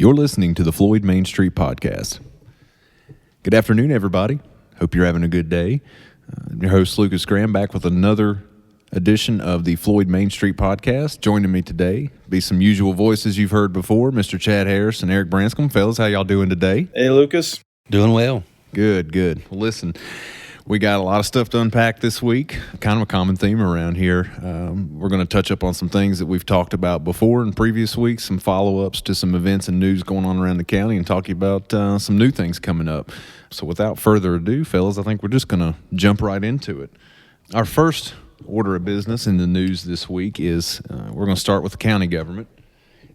You're listening to the Floyd Main Street Podcast. Good afternoon, everybody. Hope you're having a good day. I'm your host, Lucas Graham, back with another edition of the Floyd Main Street Podcast. Joining me today be some usual voices you've heard before, Mr. Chad Harris and Eric Branscombe. Fellas, how y'all doing today? Hey, Lucas. Doing well. Good. Well, listen, we got a lot of stuff to unpack this week, kind of a common theme around here. We're going to touch up on some things that we've talked about before in previous weeks, some follow-ups to some events and news going on around the county, and talk to you about some new things coming up. So without further ado, fellas, I think we're just going to jump right into it. Our first order of business in the news this week is we're going to start with the county government.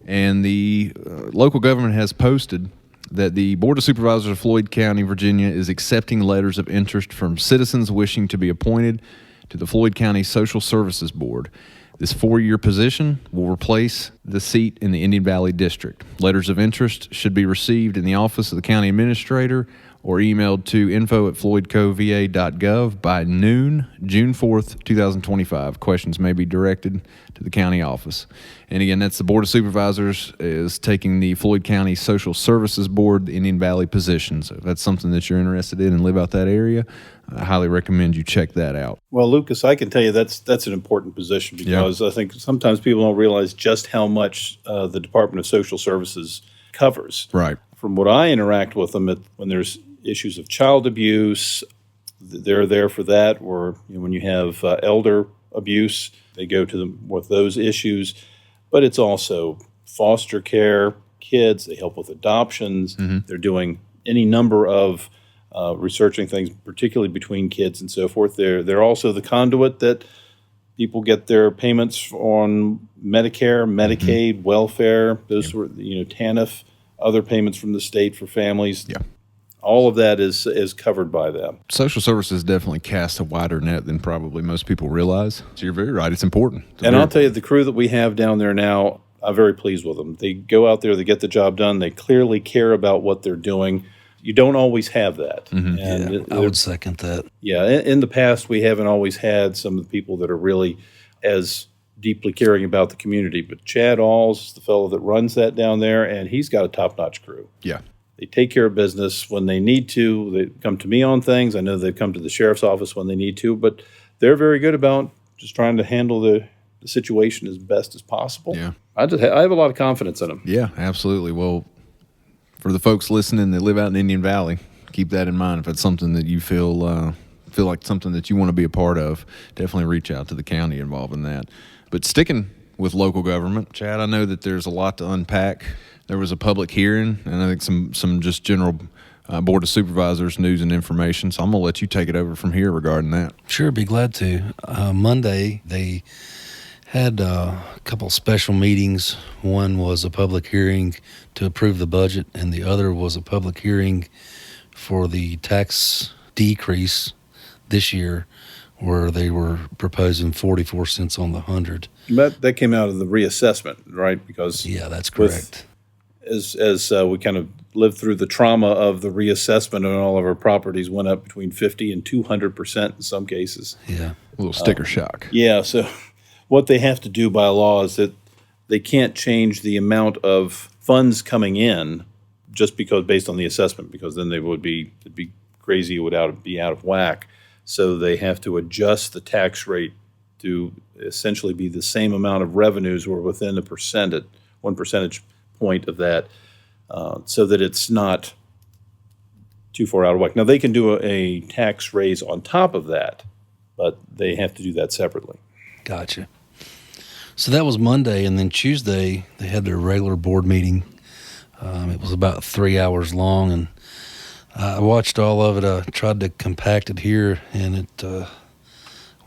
And the local government has posted that the Board of Supervisors of Floyd County, Virginia, is accepting letters of interest from citizens wishing to be appointed to the Floyd County Social Services Board. This 4-year position will replace the seat in the Indian Valley District. Letters of interest should be received in the office of the county administrator or emailed to info@floydcova.gov by noon, June 4th, 2025. Questions may be directed to the county office. And again, that's the Board of Supervisors is taking the Floyd County Social Services Board, the Indian Valley position. So if that's something that you're interested in and live out that area, I highly recommend you check that out. Well, Lucas, I can tell you that's an important position because I think sometimes people don't realize just how much the Department of Social Services covers. Right. From what I interact with them, when there's issues of child abuse, they're there for that. Or when you have elder abuse, they go to them with those issues. But it's also foster care, kids. They help with adoptions. Mm-hmm. They're doing any number of researching things, particularly between kids and so forth. They're also the conduit that people get their payments on Medicare, Medicaid, mm-hmm. welfare, those sort of, TANF, other payments from the state for families. Yeah. All of that is covered by them. Social services definitely cast a wider net than probably most people realize. So you're very right. It's important. I'll tell you, the crew that we have down there now, I'm very pleased with them. They go out there, they get the job done. They clearly care about what they're doing. You don't always have that. Mm-hmm. And I would second that. Yeah. In the past, we haven't always had some of the people that are really as deeply caring about the community. But Chad Alls is the fellow that runs that down there, and he's got a top-notch crew. Yeah. They take care of business when they need to. They come to me on things. I know they've come to the sheriff's office when they need to, but they're very good about just trying to handle the situation as best as possible. Yeah. I have a lot of confidence in them. Yeah, absolutely. Well, for the folks listening that live out in Indian Valley, keep that in mind. If it's something that you feel like something that you want to be a part of, definitely reach out to the county involved in that. But sticking with local government, Chad, I know that there's a lot to unpack. There was a public hearing, and I think some just general Board of Supervisors news and information. So I'm going to let you take it over from here regarding that. Sure, be glad to. Monday, they had a couple special meetings. One was a public hearing to approve the budget, and the other was a public hearing for the tax decrease this year, where they were proposing 44 cents on the 100. That came out of the reassessment, right? Because yeah, that's correct. As we kind of lived through the trauma of the reassessment on all of our properties, went up between 50 and 200% in some cases. Yeah, a little sticker shock. Yeah, so what they have to do by law is that they can't change the amount of funds coming in just because based on the assessment, because then it'd be crazy, it would be out of whack. So they have to adjust the tax rate to essentially be the same amount of revenues or within 1 percentage point of that, so that it's not too far out of whack. Now, they can do a tax raise on top of that, but they have to do that separately. Gotcha. So that was Monday, and then Tuesday they had their regular board meeting. It was about 3 hours long, and I watched all of it. I tried to compact it here, and we'll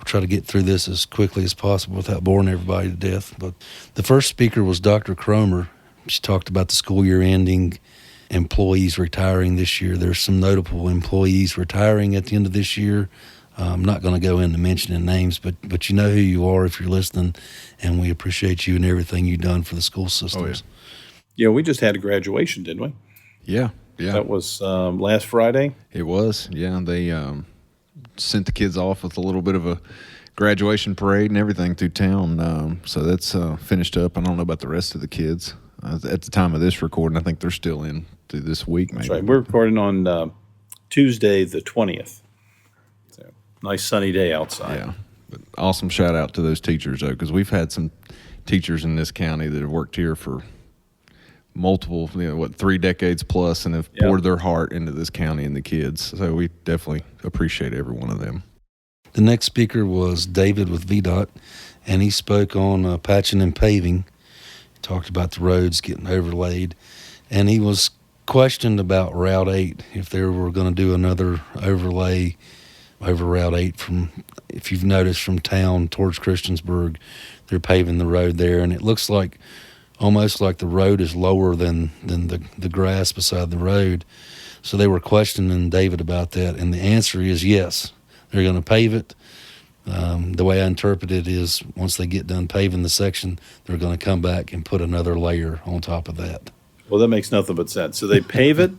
try to get through this as quickly as possible without boring everybody to death. But the first speaker was Dr. Cromer. She talked about the school year ending, employees retiring this year. There's some notable employees retiring at the end of this year. I'm not going to go into mentioning names, but you know who you are if you're listening, and we appreciate you and everything you've done for the school systems. Oh, yeah. We just had a graduation, didn't we? Yeah. That was last Friday. It was, yeah. They sent the kids off with a little bit of a graduation parade and everything through town. So that's finished up. I don't know about the rest of the kids. At the time of this recording, I think they're still in through this week. Maybe. That's right. We're recording on Tuesday the 20th. So, nice sunny day outside. Yeah. But awesome shout out to those teachers, though, because we've had some teachers in this county that have worked here for multiple, 3 decades plus, and have poured their heart into this county and the kids. So we definitely appreciate every one of them. The next speaker was David with VDOT, and he spoke on patching and paving. He talked about the roads getting overlaid, and he was questioned about Route 8, if they were going to do another overlay over Route 8 from, if you've noticed, from town towards Christiansburg, they're paving the road there, and it looks like almost like the road is lower than the grass beside the road. So they were questioning David about that, and the answer is yes. They're going to pave it. The way I interpret it is once they get done paving the section, they're going to come back and put another layer on top of that. Well, that makes nothing but sense. So they pave it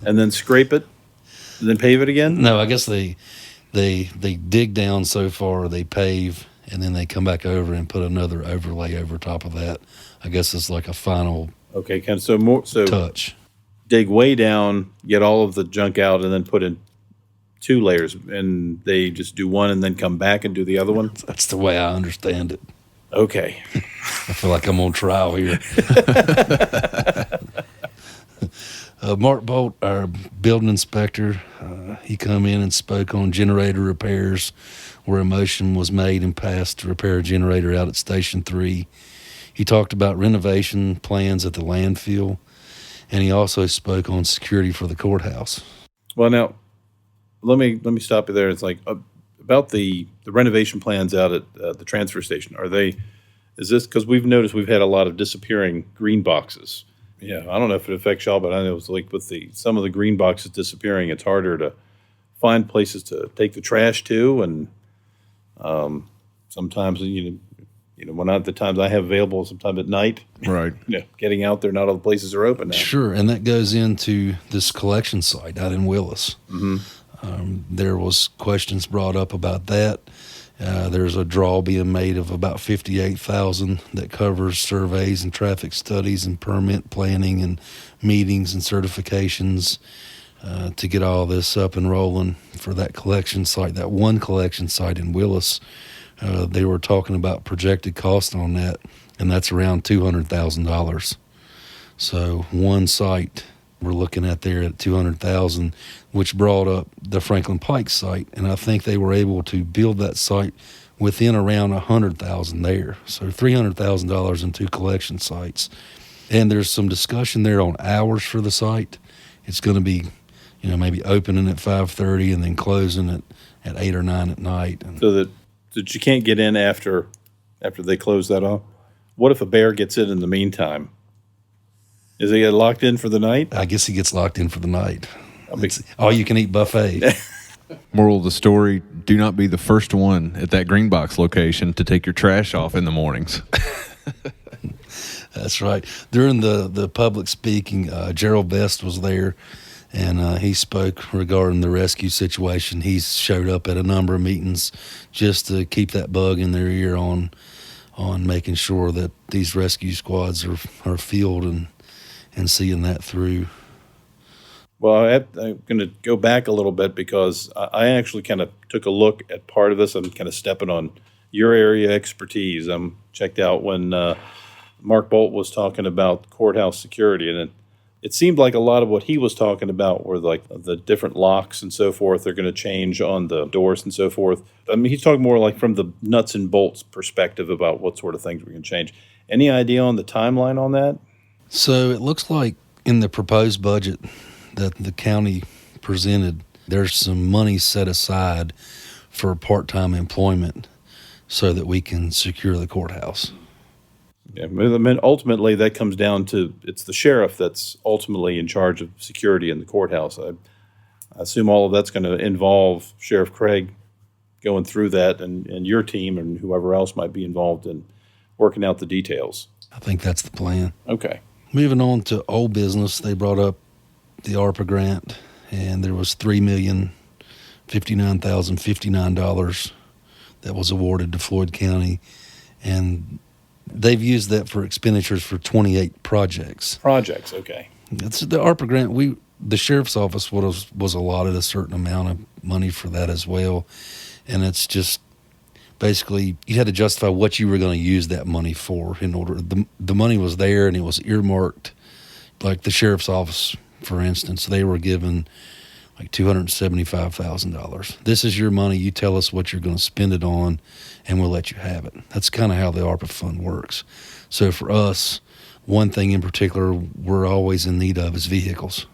and then scrape it and then pave it again? No, I guess they dig down so far, they pave, and then they come back over and put another overlay over top of that. I guess it's like a final Okay, kind of so touch. dig way down, get all of the junk out, and then put in 2 layers, and they just do one and then come back and do the other one? That's the way I understand it. Okay. I feel like I'm on trial here. Mark Bolt, our building inspector, he come in and spoke on generator repairs, where a motion was made and passed to repair a generator out at Station 3. He talked about renovation plans at the landfill, and he also spoke on security for the courthouse. Well, now, let me stop you there. It's like about the renovation plans out at the transfer station. Is this because we've noticed we've had a lot of disappearing green boxes? Yeah, I don't know if it affects y'all, but I know it's like with some of the green boxes disappearing, it's harder to find places to take the trash to, and sometimes when not the times I have available, sometime at night, Right. Getting out there, not all the places are open now. Sure, and that goes into this collection site out in Willis. Mm-hmm. There was questions brought up about that. There's a draw being made of about $58,000 that covers surveys and traffic studies and permit planning and meetings and certifications to get all this up and rolling for that collection site, that one collection site in Willis. They were talking about projected cost on that, and that's around $200,000. So one site we're looking at there at $200,000, which brought up the Franklin Pike site, and I think they were able to build that site within around $100,000 there. So $300,000 in 2 collection sites, and there's some discussion there on hours for the site. It's going to be, maybe opening at 5:30 and then closing at 8 or 9 at night. And So that you can't get in after they close that off. What if a bear gets in the meantime? Is he get locked in for the night? I guess he gets locked in for the night. It's all-you-can-eat buffet. Moral of the story, do not be the first one at that green box location to take your trash off in the mornings. That's right. During the public speaking, Gerald Best was there, and he spoke regarding the rescue situation. He's showed up at a number of meetings just to keep that bug in their ear on making sure that these rescue squads are filled and seeing that through. Well, I'm going to go back a little bit because I actually kind of took a look at part of this. I'm kind of stepping on your area expertise. I'm checked out when Mark Bolt was talking about courthouse security, and it seemed like a lot of what he was talking about were like the different locks and so forth. They're going to change on the doors and so forth. I mean, he's talking more like from the nuts and bolts perspective about what sort of things we're going to change. Any idea on the timeline on that? So it looks like in the proposed budget that the county presented, there's some money set aside for part-time employment so that we can secure the courthouse. Yeah, I mean, ultimately that comes down to it's the sheriff that's ultimately in charge of security in the courthouse. I assume all of that's going to involve Sheriff Craig going through that and your team and whoever else might be involved in working out the details. I think that's the plan. Okay. Moving on to old business, they brought up the ARPA grant, and there was $3,059,059 that was awarded to Floyd County, and they've used that for expenditures for 28 projects. Projects, okay. It's the ARPA grant. The sheriff's office was allotted a certain amount of money for that as well, and it's just basically you had to justify what you were going to use that money for. In order, the money was there and it was earmarked. Like the sheriff's office, for instance, they were given like $275,000. This is your money. You tell us what you're going to spend it on, and we'll let you have it. That's kind of how the ARPA fund works. So for us, one thing in particular we're always in need of is vehicles.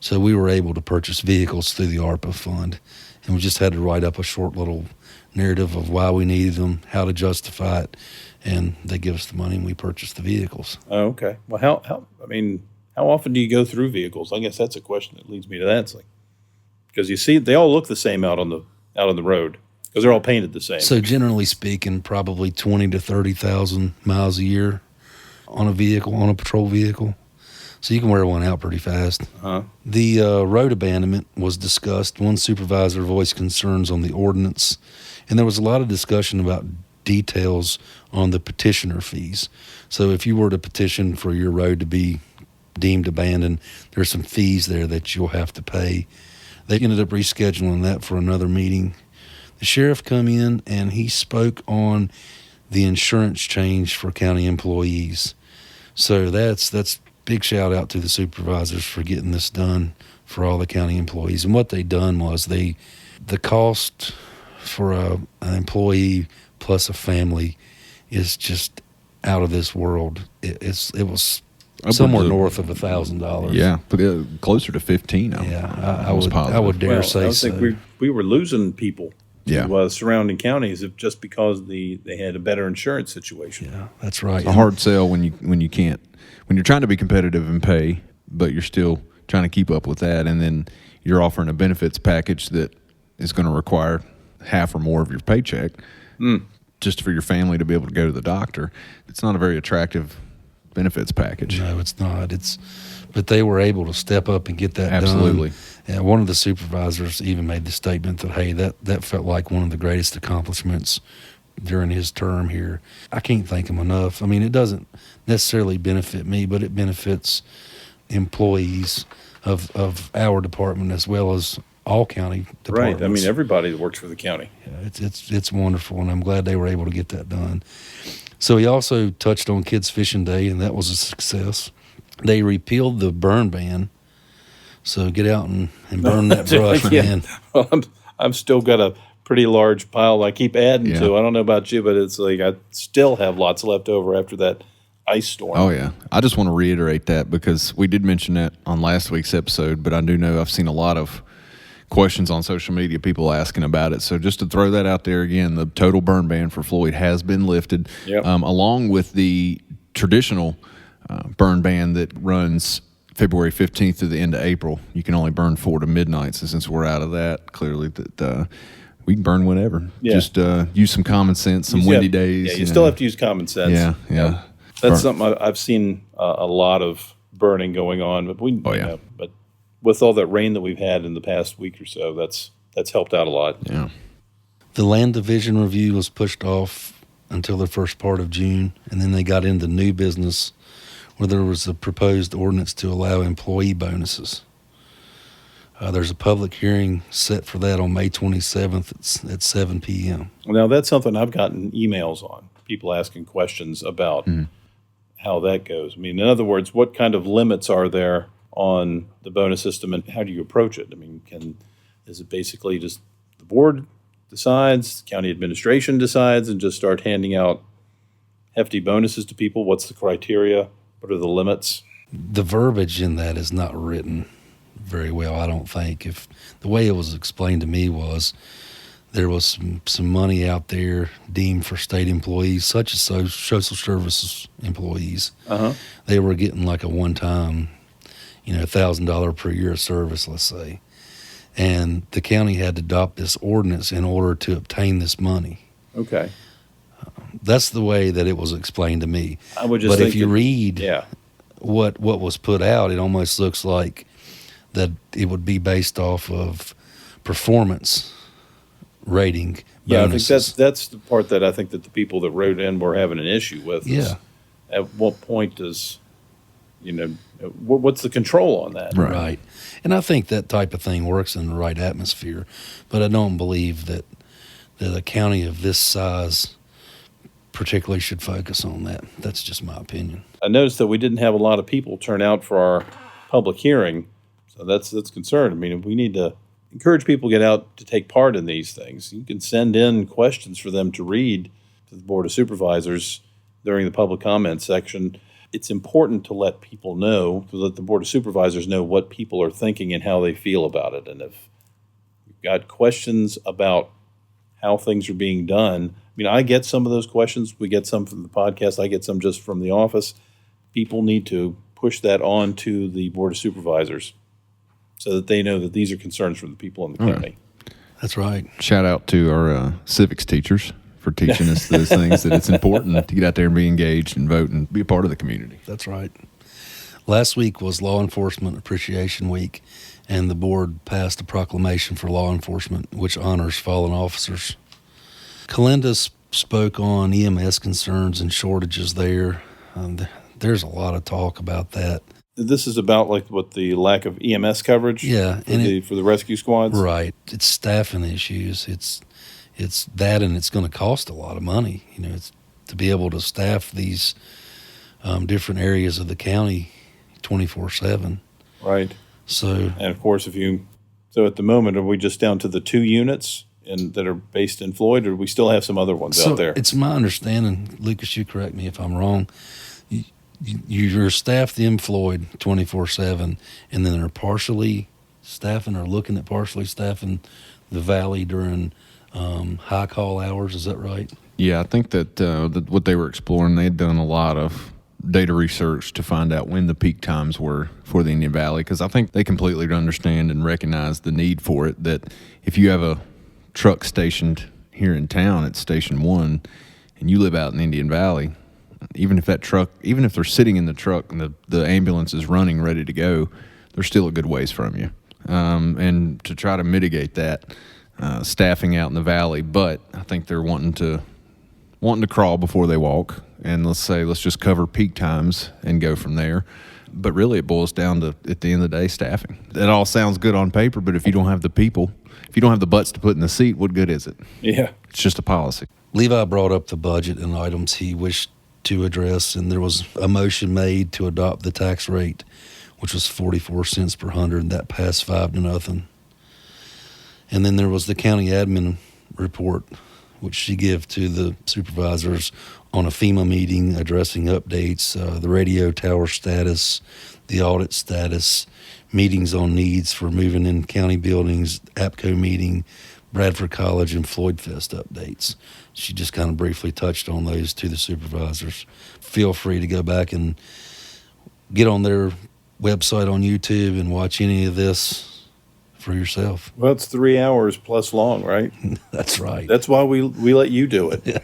So we were able to purchase vehicles through the ARPA fund, and we just had to write up a short little narrative of why we needed them, how to justify it, and they give us the money and we purchase the vehicles. Oh, okay. Well, how often do you go through vehicles? I guess that's a question that leads me to that. It's like, because you see, they all look the same out on the road because they're all painted the same. So generally speaking, probably 20 to 30,000 miles a year on a vehicle, on a patrol vehicle. So you can wear one out pretty fast. Uh-huh. The road abandonment was discussed. One supervisor voiced concerns on the ordinance, and there was a lot of discussion about details on the petitioner fees. So if you were to petition for your road to be deemed abandoned, there's some fees there that you'll have to pay. They ended up rescheduling that for another meeting. The sheriff come in and he spoke on the insurance change for county employees. So that's big shout out to the supervisors for getting this done for all the county employees. And what they done was the cost for an employee plus a family is just out of this world. It was somewhere north of $1,000. Yeah, but closer to 15. I would dare say I so. think we were losing people Yeah. to surrounding counties just because they had a better insurance situation. Yeah, that's right. It's a hard sell when you can't, when you're trying to be competitive in pay, but you're still trying to keep up with that, and then you're offering a benefits package that is going to require half or more of your paycheck just for your family to be able to go to the doctor. It's not a very attractive benefits package. No, it's not. But they were able to step up and get that Absolutely. done. And one of the supervisors even made the statement that, hey, that felt like one of the greatest accomplishments during his term here. I can't thank him enough. I mean, it doesn't necessarily benefit me, but it benefits employees of our department as well as all county departments. Right. I mean, everybody that works for the county. Yeah, it's wonderful, and I'm glad they were able to get that done. So he also touched on Kids Fishing Day, and that was a success. They repealed the burn ban, so get out and burn that brush, man. Well, I've still got a pretty large pile I keep adding Yeah. to. I don't know about you, but it's like I still have lots left over after that ice storm. Oh, yeah. I just want to reiterate that because we did mention that on last week's episode, but I do know I've seen a lot of questions on social media, people asking about it. So just to throw that out there again, the total burn ban for Floyd has been lifted, Yep. Along with the traditional burn ban that runs February 15th through the end of April. You can only burn 4 to midnight. So since we're out of that, clearly that we can burn whenever. Yeah. Just use some common sense, some windy days. Yeah, you still have to use common sense. Yeah. That's something I've seen a lot of burning going on. But but with all that rain that we've had in the past week or so, that's helped out a lot. Yeah. The land division review was pushed off until the first part of June, and then they got into new business where there was a proposed ordinance to allow employee bonuses. There's a public hearing set for that on May 27th at 7 p.m. Now, that's something I've gotten emails on, people asking questions about how that goes. I mean, in other words, what kind of limits are there on the bonus system, and how do you approach it? I mean, is it basically just the board decides, the county administration decides, and just start handing out hefty bonuses to people? What's the criteria? What are the limits? The verbiage in that is not written very well, I don't think. If the way it was explained to me was there was some money out there deemed for state employees, such as social services employees. Uh-huh. They were getting like a one-time, $1,000 per year of service, let's say. And the county had to adopt this ordinance in order to obtain this money. Okay. That's the way that it was explained to me. I would just But think if you read yeah. what was put out, it almost looks like that it would be based off of performance rating Yeah, bonuses. I think that's the part that I think that the people that wrote in were having an issue with. Yeah. At what point does, what's the control on that? Right. And I think that type of thing works in the right atmosphere, but I don't believe that a county of this size particularly should focus on that. That's just my opinion. I noticed that we didn't have a lot of people turn out for our public hearing, so that's concerned. I mean, we need to encourage people to get out to take part in these things. You can send in questions for them to read to the Board of Supervisors during the public comment section. It's important to let people know, to let the Board of Supervisors know what people are thinking and how they feel about it. And if you've got questions about how things are being done, I mean, I get some of those questions. We get some from the podcast. I get some just from the office. People need to push that on to the Board of Supervisors so that they know that these are concerns from the people in the county. That's right. Shout out to our civics teachers for teaching us those things, that it's important to get out there and be engaged and vote and be a part of the community. That's right. Last week was Law Enforcement Appreciation Week, and the board passed a proclamation for law enforcement which honors fallen officers. Kalinda spoke on EMS concerns and shortages there. There's a lot of talk about that. This is about the lack of EMS coverage. Yeah, for the rescue squads. Right. It's staffing issues. It's that, and it's going to cost a lot of money. It's to be able to staff these different areas of the county 24/7. Right. So, and of course, so at the moment, are we just down to the 2 units that are based in Floyd, or do we still have some other ones out there? It's my understanding, Lucas, you correct me if I'm wrong, you're staffed in Floyd 24/7, and then they're partially staffing or looking at partially staffing the valley during high call hours. Is that right? Yeah, I think that what they were exploring, they had done a lot of data research to find out when the peak times were for the Indian Valley, because I think they completely understand and recognize the need for it, that if you have a truck stationed here in town at Station 1 and you live out in Indian Valley, even if they're sitting in the truck and the ambulance is running ready to go, they're still a good ways from you. And to try to mitigate that, staffing out in the valley, but I think they're wanting to crawl before they walk, and let's just cover peak times and go from there. But really it boils down to, at the end of the day, staffing. That all sounds good on paper, but if you don't have the people, if you don't have the butts to put in the seat, what good is it? Yeah. It's just a policy. Levi brought up the budget and items he wished to address, and there was a motion made to adopt the tax rate, which was 44 cents per hundred, and that passed 5-0. And then there was the county admin report, which she gave to the supervisors on a FEMA meeting addressing updates, the radio tower status, the audit status, meetings on needs for moving in county buildings, APCO meeting, Bradford College, and Floyd Fest updates. She just kind of briefly touched on those to the supervisors. Feel free to go back and get on their website on YouTube and watch any of this for yourself. Well, it's 3 hours plus long, right? That's right. That's why we let you do it.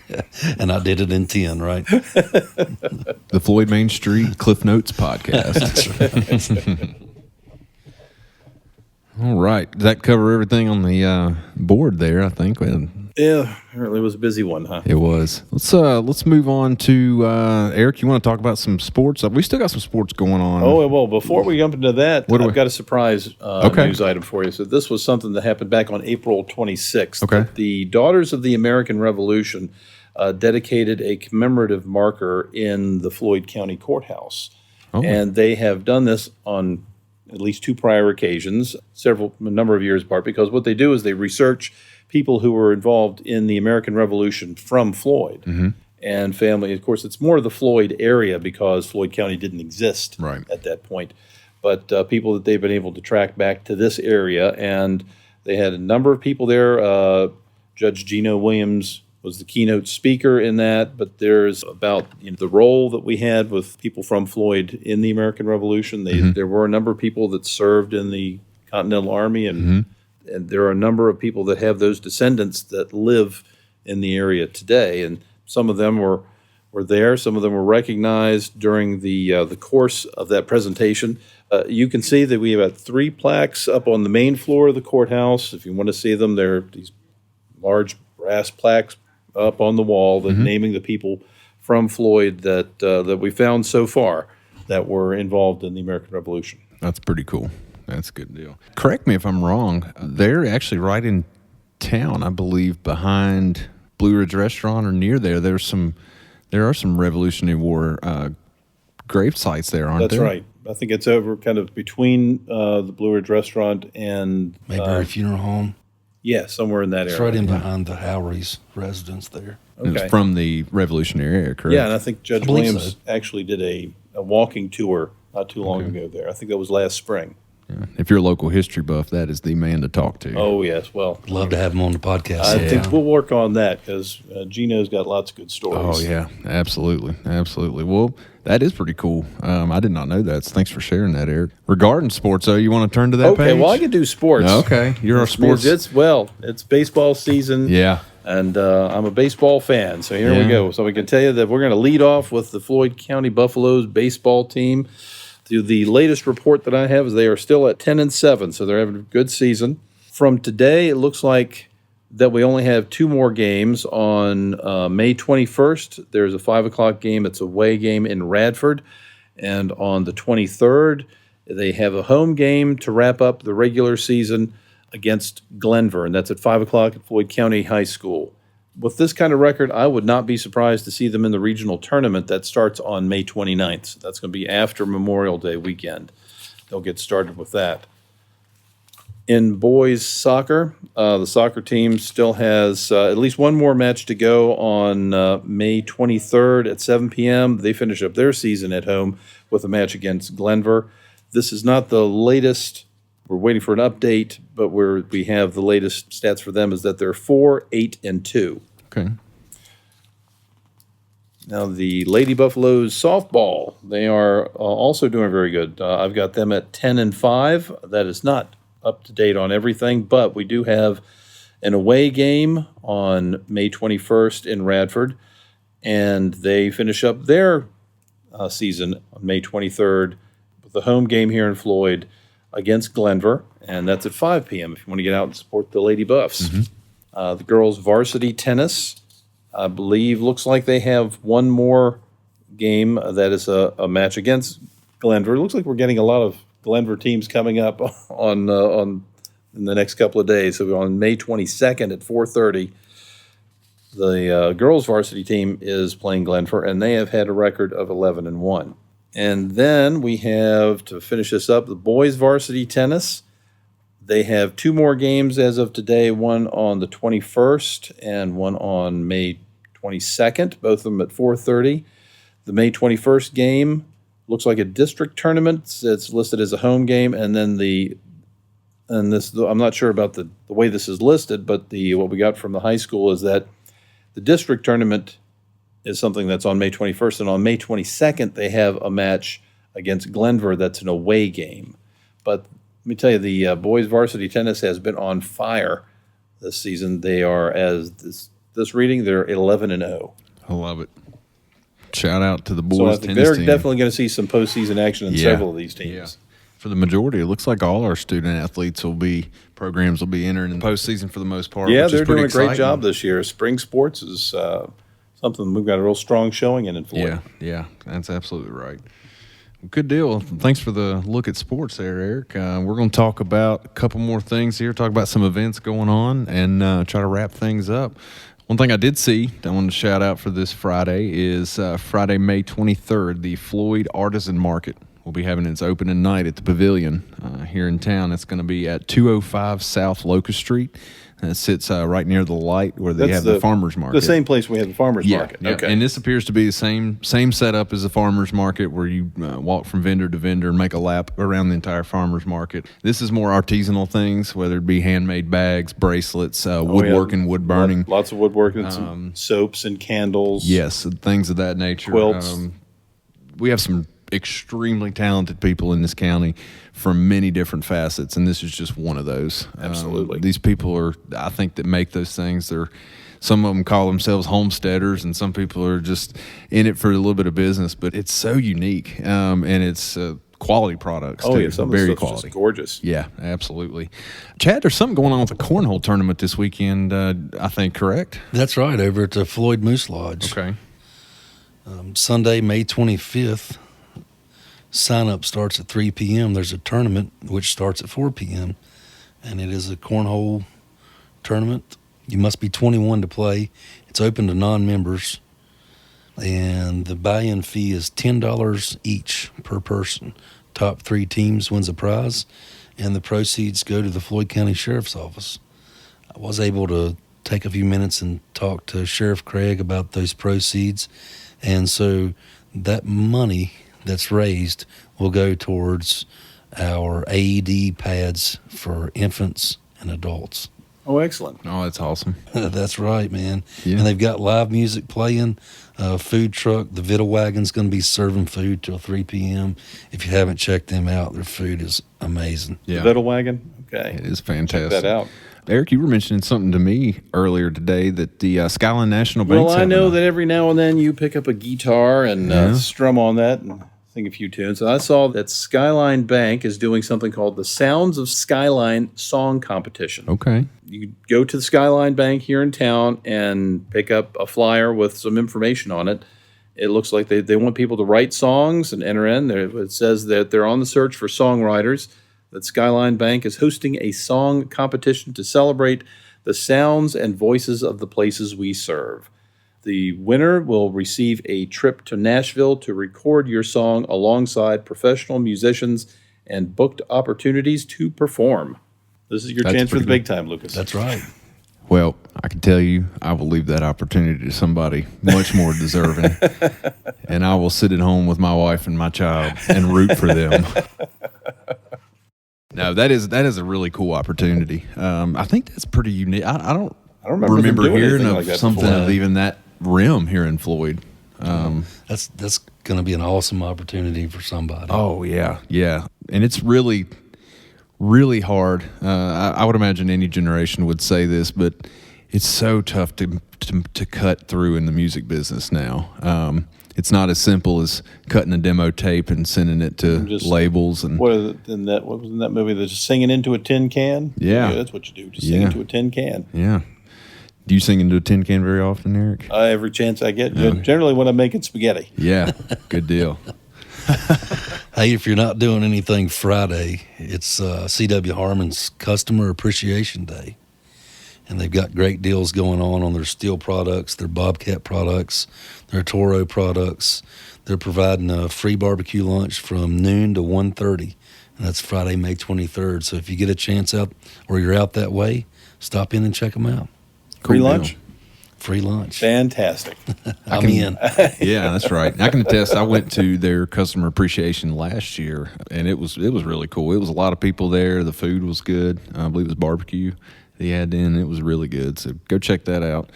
And I did it in 10, right? The Floyd Main Street Cliff Notes podcast. All right. Does that cover everything on the board there, I think? Yeah, apparently it was a busy one, huh? It was. Let's move on to Eric. You want to talk about some sports? We still got some sports going on. Oh, well, before we jump into that, I've got a surprise Okay. news item for you. So this was something that happened back on April 26th. Okay. The Daughters of the American Revolution dedicated a commemorative marker in the Floyd County Courthouse. Oh. And they have done this on at least 2 prior occasions, a number of years apart, because what they do is they research people who were involved in the American Revolution from Floyd and family. Of course, it's more of the Floyd area because Floyd County didn't exist at that point. But people that they've been able to track back to this area, and they had a number of people there. Judge Gino Williams was the keynote speaker in that, but there's about the role that we had with people from Floyd in the American Revolution. There were a number of people that served in the Continental Army, and there are a number of people that have those descendants that live in the area today, and some of them were there. Some of them were recognized during the course of that presentation. You can see that we have 3 plaques up on the main floor of the courthouse. If you want to see them, they're these large brass plaques up on the wall that naming the people from Floyd that we found so far that were involved in the American Revolution. That's pretty cool. That's a good deal. Correct me if I'm wrong. They're actually right in town, I believe, behind Blue Ridge Restaurant or near there. There are some Revolutionary War grave sites there, aren't there? That's right. I think it's over kind of between the Blue Ridge Restaurant and Mayberry Funeral Home. yeah, somewhere in that It's area. right in behind the Howery's residence there. It was from the Revolutionary era, correct? Yeah, and I think Judge I believe Williams so. actually did a walking tour not too long ago there. I think that was last spring. Yeah. If you're a local history buff, that is the man to talk to. Oh, yes. Well, Love to have him on the podcast. I think sometime. we'll work on that because Gino's got lots of good stories. Oh, yeah, absolutely. Absolutely. Well, that is pretty cool. I did not know that. So thanks for sharing that, Eric. Regarding sports, though, you want to turn to that Okay, page? well, I can do sports. Okay, you're our sports. It's baseball season. Yeah. And I'm a baseball fan, so here we Yeah. go. So we can tell you that we're going to lead off with the Floyd County Buffaloes baseball team. The latest report that I have is they are still at 10-7, so they're having a good season. From today, it looks like that we only have two more games. On May 21st, there's a 5 o'clock game. It's a away game in Radford. And on the 23rd, they have a home game to wrap up the regular season against Glenver, and that's at 5 o'clock at Floyd County High School. With this kind of record, I would not be surprised to see them in the regional tournament that starts on May 29th. So that's going to be after Memorial Day weekend. They'll get started with that. In boys soccer, the soccer team still has at least one more match to go on May 23rd at 7 p.m. They finish up their season at home with a match against Glenver. This is not the latest. We're waiting for an update, but we have the latest stats for them is that they're 4-8-2. Okay. Now, the Lady Buffaloes softball, they are also doing very good. I've got them at 10-5. That is not up to date on everything, but we do have an away game on May 21st in Radford, and they finish up their season on May 23rd with the home game here in Floyd against Glenver, and that's at 5 p.m. if you want to get out and support the Lady Buffs. The girls' varsity tennis, I believe, looks like they have one more game that is a match against Glenver. It looks like we're getting a lot of Glenver teams coming up on in the next couple of days. So on May 22nd at 4:30, the girls' varsity team is playing Glenver, and they have had a record of 11-1. And then we have, to finish this up, the boys' varsity tennis. They have two more games as of today, one on the 21st and one on May 22nd, both of them at 4:30. The May 21st game looks like a district tournament. It's listed as a home game, and then I'm not sure about the way this is listed, but what we got from the high school is that the district tournament is something that's on May 21st, and on May 22nd they have a match against Glenver that's an away game. But let me tell you, the boys varsity tennis has been on fire this season. They are, as this reading, they're 11-0. I love it. Shout out to the So I boys think tennis they're team. definitely going to see some postseason action in Yeah. several of these teams. Yeah. For the majority, it looks like all our student athletes programs will be entering in the postseason for the most part. Yeah, which is they're pretty doing a great exciting. job this year. Spring sports is something we've got a real strong showing in Floyd. Yeah, that's absolutely right. Good deal. Thanks for the look at sports there, Eric. We're going to talk about a couple more things here, talk about some events going on, and try to wrap things up. One thing I did see, I want to shout out for this Friday, is Friday, May 23rd, the Floyd Artisan Market will be having its opening night at the Pavilion here in town. It's going to be at 205 South Locust Street. And it sits right near the light where they have the farmers market. The same place we have the farmers market. Yeah. Okay. And this appears to be the same setup as the farmers market, where you walk from vendor to vendor and make a lap around the entire farmers market. This is more artisanal things, whether it be handmade bags, bracelets, woodworking, wood burning. Lots of woodworking, some soaps and candles. Yes, things of that nature. Quilts. We have some extremely talented people in this county from many different facets, and this is just one of those. Absolutely. These people I think, that make those things. Some of them call themselves homesteaders, and some people are just in it for a little bit of business, but it's so unique, and it's quality products. Oh, too. yeah, some of the Very stuff's quality. just gorgeous. Yeah, absolutely. Chad, there's something going on with the cornhole tournament this weekend, I think, correct? That's right, over at the Floyd Moose Lodge. Okay. Sunday, May 25th, sign-up starts at 3 p.m. There's a tournament which starts at 4 p.m., and it is a cornhole tournament. You must be 21 to play. It's open to non-members, and the buy-in fee is $10 each per person. Top 3 teams wins a prize, and the proceeds go to the Floyd County Sheriff's Office. I was able to take a few minutes and talk to Sheriff Craig about those proceeds, and so that money that's raised will go towards our AED pads for infants and adults. Oh, excellent. Oh, that's awesome. That's right, man. Yeah. And they've got live music playing, food truck. The Vittle Wagon's going to be serving food till 3 p.m. If you haven't checked them out, their food is amazing. Yeah. The Vittle Wagon? Okay. It is fantastic. Check that out. Eric, you were mentioning something to me earlier today that the Skyline National Bank's Well, I know that every now and then you pick up a guitar and strum on that and sing a few tunes. And I saw that Skyline Bank is doing something called the Sounds of Skyline Song Competition. Okay. You go to the Skyline Bank here in town and pick up a flyer with some information on it. It looks like they want people to write songs and enter in. It says that they're on the search for songwriters, that Skyline Bank is hosting a song competition to celebrate the sounds and voices of the places we serve. The winner will receive a trip to Nashville to record your song alongside professional musicians and booked opportunities to perform. This is your That's chance for the pretty big time, Lucas. That's right. Well, I can tell you, I will leave that opportunity to somebody much more deserving, and I will sit at home with my wife and my child and root for them. No, that is a really cool opportunity. I think that's pretty unique. I don't remember them doing hearing anything of like that something before. of even that rim here in Floyd. That's going to be an awesome opportunity for somebody. Oh yeah, yeah, and it's really, really hard. I would imagine any generation would say this, but it's so tough to cut through in the music business now. It's not as simple as cutting a demo tape and sending it to labels. And What was in that movie? They're just singing into a tin can? Yeah. That's what you do. Just sing into a tin can. yeah, do you sing into a tin can very often, Eric? Every chance I get. Generally when I'm making spaghetti. Yeah, good deal. Hey, if you're not doing anything Friday, it's C.W. Harmon's Customer Appreciation Day. And they've got great deals going on their steel products, their Bobcat products, their Toro products. They're providing a free barbecue lunch from noon to 1:30, and that's Friday, May 23rd. So if you get a chance out or you're out that way, stop in and check them out. Free Cool lunch? deal. Free lunch. Fantastic. I'm in. Yeah, that's right. I can attest. I went to their customer appreciation last year, and it was really cool. It was a lot of people there. The food was good. I believe it was barbecue they had in. It was really good. So go check that out.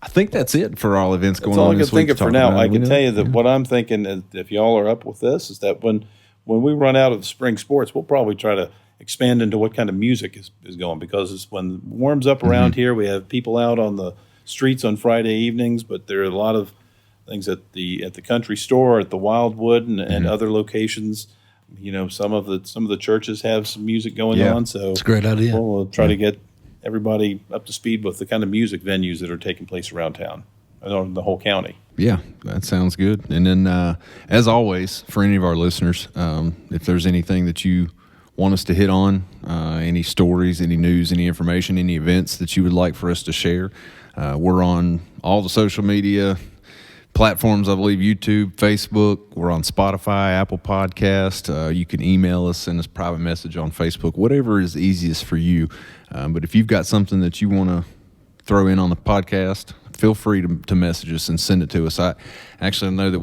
I think that's it for all events going That's all on I can this week. think of for now. I can tell you that what I'm thinking is, if y'all are up with this, is that when we run out of the spring sports, we'll probably try to expand into what kind of music is going, because it's when it warms up around here, we have people out on the streets on Friday evenings, but there are a lot of things at the country store, at the Wildwood, and other locations. You know, some of the churches have some music going on, so It's a great idea. we'll try to get everybody up to speed with the kind of music venues that are taking place around town, in the whole county. Yeah, that sounds good. And then, as always, for any of our listeners, if there's anything that you want us to hit on, any stories, any news, any information, any events that you would like for us to share, we're on all the social media platforms, I believe YouTube, Facebook. We're on Spotify, Apple Podcast. You can email us, send us a private message on Facebook, whatever is easiest for you. But if you've got something that you want to throw in on the podcast, feel free to message us and send it to us. I actually know that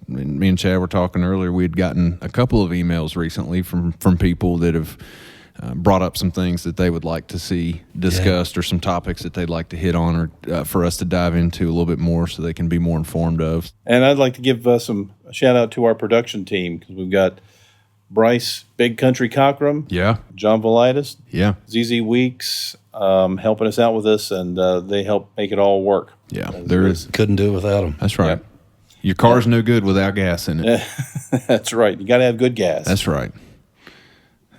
me and Chad were talking earlier, we had gotten a couple of emails recently from people that have brought up some things that they would like to see discussed, or some topics that they'd like to hit on, or for us to dive into a little bit more so they can be more informed of. And I'd like to give a shout out to our production team, because we've got Bryce Big Country Cockrum, Yeah, John Velitis, yeah, ZZ Weeks, helping us out with this, and they help make it all work. yeah. There is. Couldn't do it without them. That's right. Your car's no good without gas in it. That's right. You got to have good gas. That's right.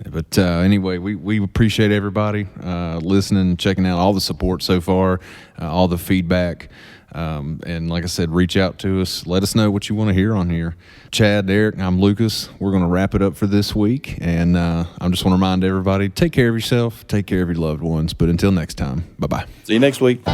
But anyway, we appreciate everybody listening, checking out all the support so far, all the feedback. And like I said, reach out to us. Let us know what you want to hear on here. Chad, Derek, I'm Lucas. We're going to wrap it up for this week. And I just want to remind everybody, take care of yourself, take care of your loved ones. But until next time, bye-bye. See you next week.